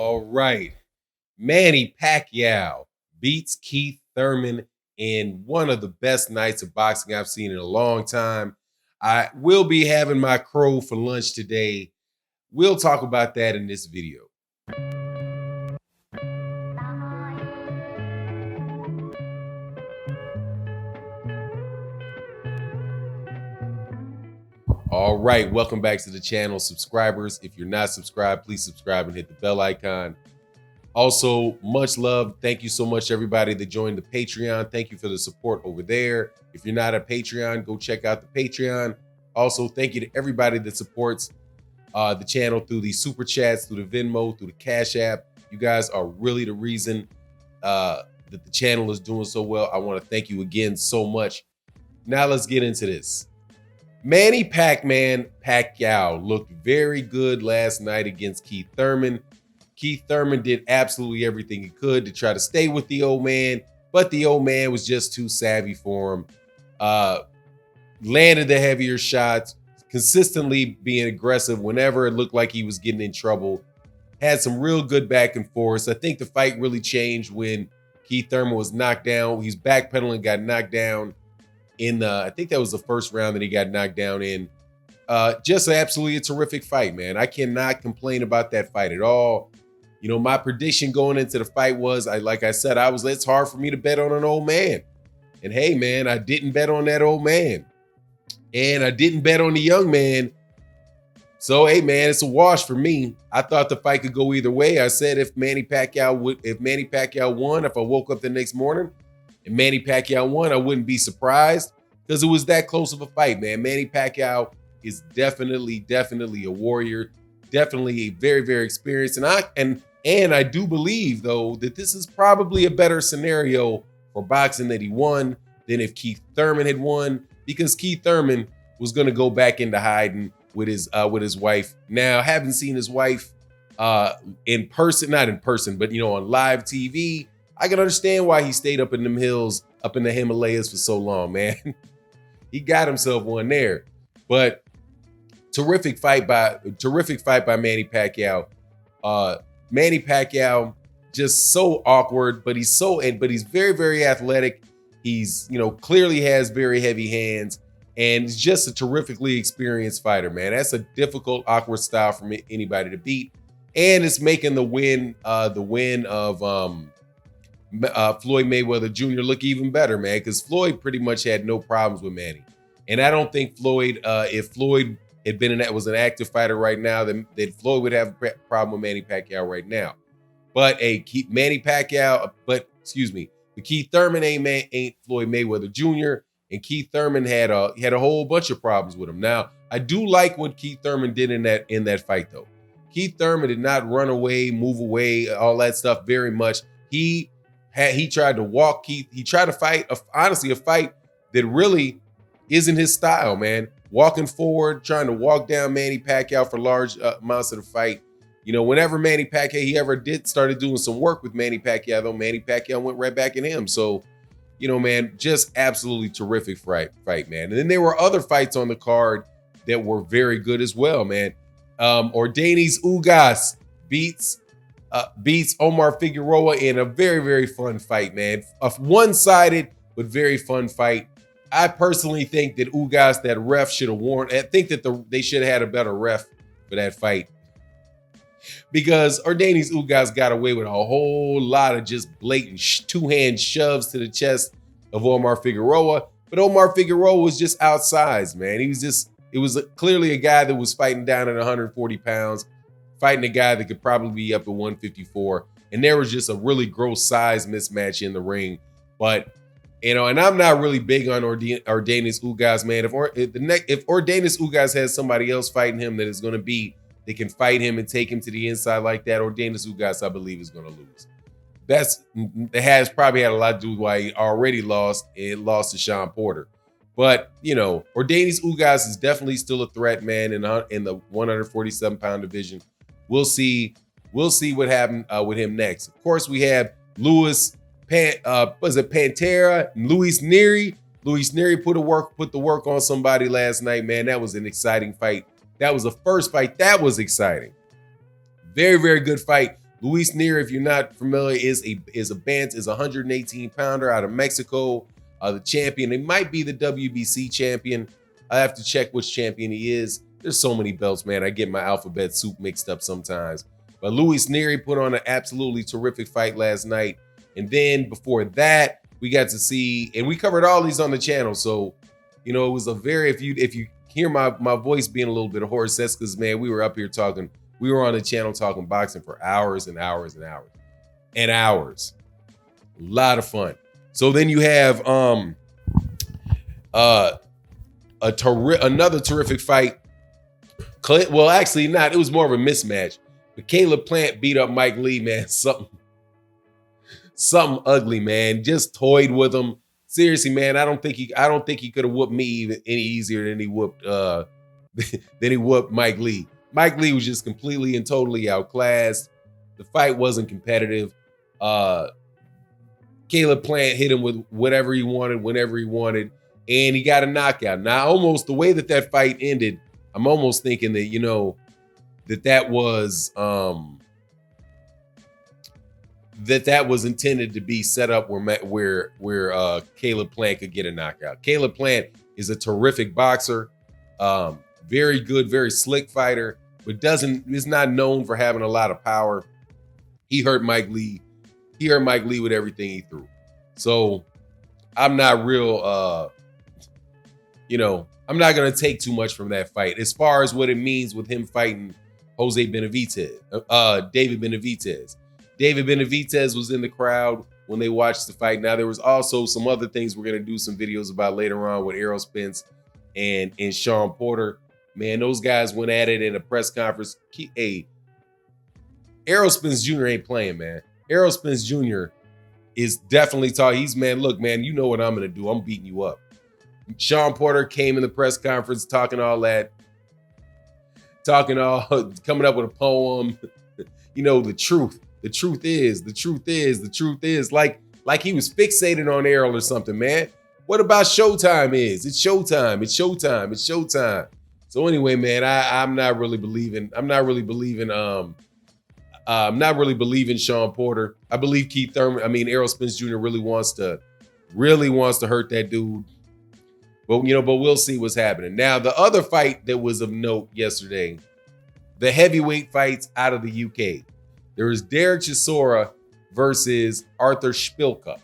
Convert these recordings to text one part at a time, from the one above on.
All right. Manny Pacquiao beats Keith Thurman in one of the best nights of boxing I've seen in a long time. I will be having my crow for lunch today. We'll talk about that in this video. All right, welcome back to the channel, subscribers. If you're not subscribed, please subscribe and hit the bell icon. Also, much love. Thank you so much, everybody that joined the Patreon. Thank you for the support over there. If you're not a Patreon, go check out the Patreon. Also, thank you to everybody that supports the channel through the super chats, through the Venmo, through the Cash App. You guys are really the reason that the channel is doing so well. I want to thank you again so much. Now let's get into this. Manny Pacquiao looked very good last night against Keith Thurman. Keith Thurman did absolutely everything he could to try to stay with the old man, but the old man was just too savvy for him. Landed the heavier shots, consistently being aggressive whenever it looked like he was getting in trouble. Had some real good back and forth. I think the fight really changed when Keith Thurman was knocked down. He's backpedaling, got knocked down in I think that was the first round that he got knocked down in. Just absolutely a terrific fight, man. I cannot complain about that fight at all. You know, my prediction going into the fight was, like I said, it's hard for me to bet on an old man. And hey, man, I didn't bet on that old man. And I didn't bet on the young man. So, hey, man, it's a wash for me. I thought the fight could go either way. I said if Manny Pacquiao won, if I woke up the next morning and Manny Pacquiao won, I wouldn't be surprised because it was that close of a fight, man. Manny Pacquiao is definitely a warrior, definitely a very, very experienced. And I do believe, though, that this is probably a better scenario for boxing that he won than if Keith Thurman had won, because Keith Thurman was going to go back into hiding with his wife. Now, haven't seen his wife in person, not in person, but, you know, on live TV. I can understand why he stayed up in them hills, up in the Himalayas for so long, man. He got himself one there. But terrific fight by Manny Pacquiao. Manny Pacquiao, just so awkward, but he's very, very athletic. He's, you know, clearly has very heavy hands, and he's just a terrifically experienced fighter, man. That's a difficult, awkward style for anybody to beat. And it's making the win of Floyd Mayweather Jr. look even better, man, because Floyd pretty much had no problems with Manny. And I don't think Floyd, if Floyd had was an active fighter right now, then Floyd would have a problem with Manny Pacquiao right now. But Keith Thurman ain't Floyd Mayweather Jr. And Keith Thurman had a whole bunch of problems with him. Now, I do like what Keith Thurman did in that fight, though. Keith Thurman did not run away, move away, all that stuff very much. He tried to walk Keith. He tried to fight, honestly, a fight that really isn't his style, man. Walking forward, trying to walk down Manny Pacquiao for large amounts of the fight. You know, whenever Manny Pacquiao, started doing some work with Manny Pacquiao, though, Manny Pacquiao went right back at him. So, you know, man, just absolutely terrific fight, man. And then there were other fights on the card that were very good as well, man. Ordenis Ugas beats Omar Figueroa in a very, very fun fight, man. A one-sided but very fun fight. I personally think that Ugas, that ref, should have warned. I think that they should have had a better ref for that fight, because Ordenis Ugas got away with a whole lot of just blatant two-hand shoves to the chest of Omar Figueroa. But Omar Figueroa was just outsized, man. It was clearly a guy that was fighting down at 140 pounds, fighting a guy that could probably be up at 154. And there was just a really gross size mismatch in the ring. But, you know, and I'm not really big on Ordenis Ugas, man. If Ordenis Ugas has somebody else fighting him that can fight him and take him to the inside like that, Ordenis Ugas, I believe, is going to lose. It has probably had a lot to do with why he already lost. It lost to Shawn Porter. But, you know, Ordenis Ugas is definitely still a threat, man, in the 147-pound division. We'll see what happened with him next. Of course, we have Pantera, Luis Nery. Luis Nery put the work on somebody last night, man. That was an exciting fight. That was the first fight that was exciting. Very, very good fight. Luis Neer, if you're not familiar, is a 118 pounder out of Mexico, the champion. He might be the WBC champion. I have to check which champion he is. There's so many belts, man. I get my alphabet soup mixed up sometimes. But Luis Neer put on an absolutely terrific fight last night. And then before that, we got to see, and we covered all these on the channel. So, it was a very, if you hear my voice being a little bit hoarse, that's because, man, we were up here talking. We were on the channel talking boxing for hours and hours and hours and hours. A lot of fun. So then you have another terrific fight. Well, actually not. It was more of a mismatch. But Caleb Plant beat up Mike Lee, man. Something ugly, man. Just toyed with him. Seriously, man. I don't think he could have whooped me even any easier than he whooped Mike Lee. Mike Lee was just completely and totally outclassed. The fight wasn't competitive. Caleb Plant hit him with whatever he wanted, whenever he wanted, and he got a knockout. Now, almost the way that fight ended, I'm almost thinking that, that was that was intended to be set up where Caleb Plant could get a knockout. Caleb Plant is a terrific boxer, very good, very slick fighter, but is not known for having a lot of power. He hurt Mike Lee. He hurt Mike Lee with everything he threw. So I'm not real, I'm not going to take too much from that fight as far as what it means with him fighting David Benavidez. David Benavidez was in the crowd when they watched the fight. Now, there was also some other things we're going to do some videos about later on with Errol Spence and Shawn Porter. Man, those guys went at it in a press conference. Hey, Errol Spence Jr. ain't playing, man. Errol Spence Jr. is definitely talking. He's, man, look, man, you know what I'm going to do. I'm beating you up. Shawn Porter came in the press conference talking all that, coming up with a poem. The truth. The truth is, like he was fixated on Errol or something, man. What about Showtime is? It's Showtime. So anyway, man, I'm not really believing Shawn Porter. I believe Errol Spence Jr. really wants to hurt that dude. But we'll see what's happening. Now, the other fight that was of note yesterday, the heavyweight fights out of the UK. There was Dereck Chisora versus Arthur Szpilka.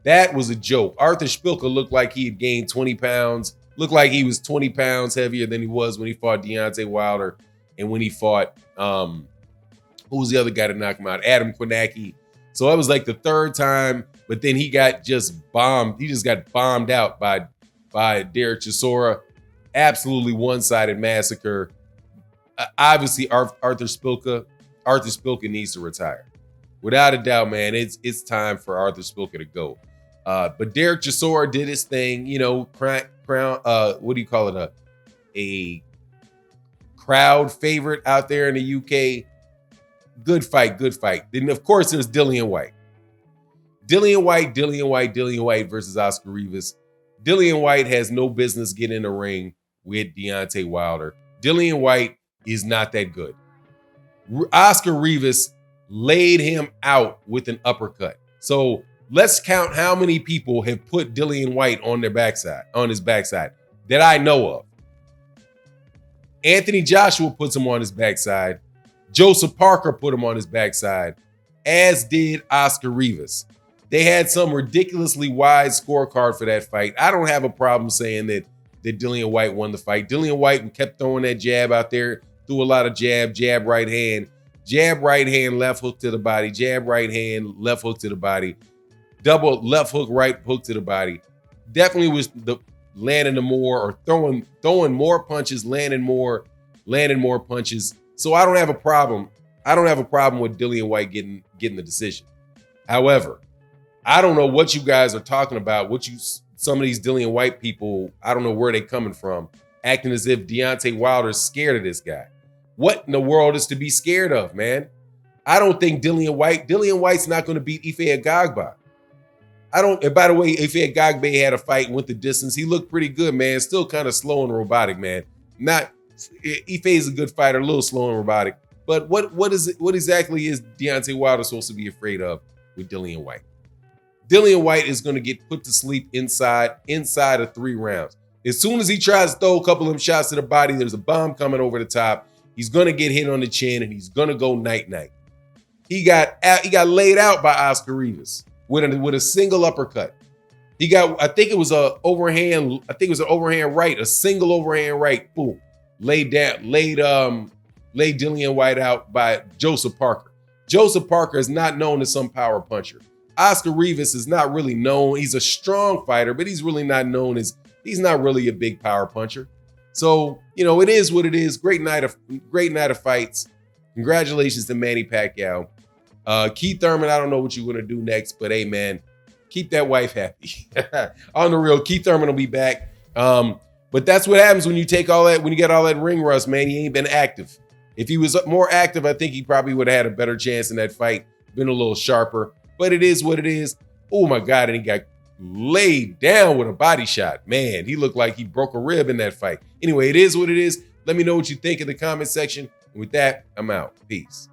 That was a joke. Arthur Szpilka looked like he had gained 20 pounds. Looked like he was 20 pounds heavier than he was when he fought Deontay Wilder and when he fought, who was the other guy to knock him out? Adam Kornacki. So that was like the third time, but then he got just bombed. He just got bombed out by Dereck Chisora. Absolutely one-sided massacre. Obviously, Arthur Szpilka needs to retire. Without a doubt, man, it's time for Arthur Szpilka to go. But Dereck Chisora did his thing, what do you call it? A crowd favorite out there in the UK. Good fight. Then, of course, there's Dillian Whyte. Dillian Whyte versus Oscar Rivas. Dillian Whyte has no business getting in the ring with Deontay Wilder. Dillian Whyte is not that good. Oscar Rivas laid him out with an uppercut. So let's count how many people have put Dillian Whyte on his backside that I know of. Anthony Joshua puts him on his backside. Joseph Parker put him on his backside, as did Oscar Rivas. They had some ridiculously wide scorecard for that fight. I don't have a problem saying that Dillian Whyte won the fight. Dillian Whyte kept throwing that jab out there, threw a lot of jab right hand, left hook to the body, jab right hand, left hook to the body, double left hook, right hook to the body. Definitely was landing the more or throwing more punches, landing more punches. So I don't have a problem. I don't have a problem with Dillian Whyte getting the decision. However, I don't know what you guys are talking about. Some of these Dillian Whyte people, I don't know where they're coming from, acting as if Deontay Wilder's scared of this guy. What in the world is to be scared of, man? I don't think Dillian Whyte's not going to beat Ife Agagba. And by the way, Ife Agagba had a fight and went the distance. He looked pretty good, man. Still kind of slow and robotic, man. Ife is a good fighter, a little slow and robotic. But what exactly is Deontay Wilder supposed to be afraid of with Dillian White? Dillian White is going to get put to sleep inside of 3 rounds. As soon as he tries to throw a couple of them shots to the body, there's a bomb coming over the top. He's going to get hit on the chin, and he's going to go night-night. He got laid out by Oscar Rivas with a single uppercut. He got, I think it was an overhand right, a single overhand right. Boom, laid Dillian White out by Joseph Parker. Joseph Parker is not known as some power puncher. Oscar Rivas is not really known. He's a strong fighter, but he's really not known as, he's not really a big power puncher. So, it is what it is. Great night of fights. Congratulations to Manny Pacquiao. Keith Thurman, I don't know what you're going to do next, but hey, man, keep that wife happy. On the real, Keith Thurman will be back. But that's what happens when you get all that ring rust, man. He ain't been active. If he was more active, I think he probably would have had a better chance in that fight, been a little sharper. But it is what it is. Oh, my God, and he got laid down with a body shot. Man, he looked like he broke a rib in that fight. Anyway, it is what it is. Let me know what you think in the comment section. And with that, I'm out. Peace.